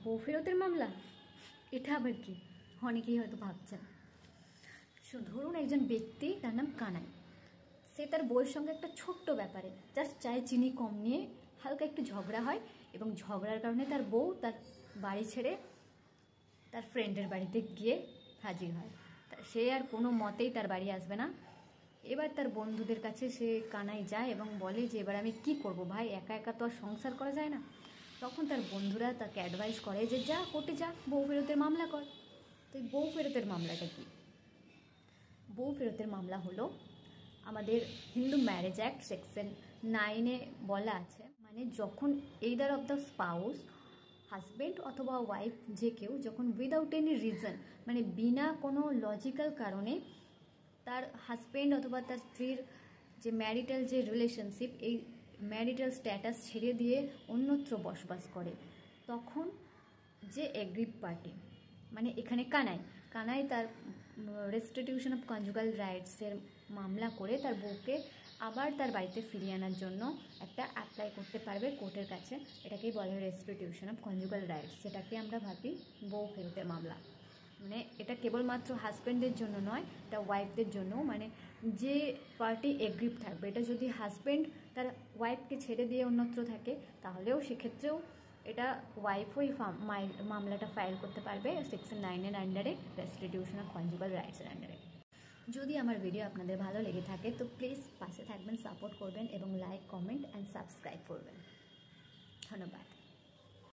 বউ ফেরতের মামলা, এটা আবার কি? অনেকেই হয়তো ভাবছেন। ধরুন একজন ব্যক্তি, তার নাম কানাই, সে তার বউয়ের সঙ্গে একটা ছোট্ট ব্যাপারে জাস্ট চায়ে চিনি কম নিয়ে হালকা একটু ঝগড়া হয়, এবং ঝগড়ার কারণে তার বউ তার বাড়ি ছেড়ে তার ফ্রেন্ডের বাড়িতে গিয়ে হাজির হয়। সে আর কোনো মতেই তার বাড়ি আসবে না। এবার তার বন্ধুদের কাছে সে কানাই যায় এবং বলে যে এবার আমি কি করব ভাই, একা একা তো আর সংসার করা যায় না। তখন তার বন্ধুরা তাকে অ্যাডভাইস করে যে যা কোর্টে যা, বউ ফেরতের মামলা কর। তো এই বউ ফেরতের মামলাটা কি? বউ ফেরতের মামলা হলো আমাদের হিন্দু ম্যারেজ অ্যাক্ট সেকশন 9-এ বলা আছে, মানে যখন either of the spouse, husband অথবা ওয়াইফ, যে কেউ যখন উইদাউট এনি রিজন, মানে বিনা কোনো লজিক্যাল কারণে তার হাজব্যান্ড অথবা তার স্ত্রীর যে ম্যারিটাল যে রিলেশনশিপ, এই ম্যারিটাল স্ট্যাটাস ছেড়ে দিয়ে অন্যত্র বসবাস করে, তখন যে এগ্রিড পার্টি, মানে এখানে কানাই তার রেস্টিটিউশন অফ কনজুগাল রাইটসের মামলা করে তার বউকে আবার তার বাড়িতে ফিরিয়ে আনার জন্য একটা অ্যাপ্লাই করতে পারবে কোর্টের কাছে। এটাকেই বলে রেস্টিটিউশন অফ কনজুগাল রাইটস, সেটাকে আমরা ভাবি বউ ফেরতের মামলা। মানে এটা কেবলমাত্র হাজব্যান্ডের জন্য নয়, এটা ওয়াইফদের জন্যও, মানে যে পার্টি এগ্রিভ থাকবে। এটা যদি হাজব্যান্ড তার ওয়াইফকে ছেড়ে দিয়ে অন্যত্র থাকে, তাহলেও সেক্ষেত্রেও এটা ওয়াইফই মামলাটা ফাইল করতে পারবে সেকশন 9-এর আন্ডারে, রেস্টিটিউশন অফ কনজুগাল রাইটসের আন্ডারে। যদি আমার ভিডিও আপনাদের ভালো লেগে থাকে তো প্লিজ পাশে থাকবেন, সাপোর্ট করবেন এবং লাইক, কমেন্ট অ্যান্ড সাবস্ক্রাইব করবেন। ধন্যবাদ।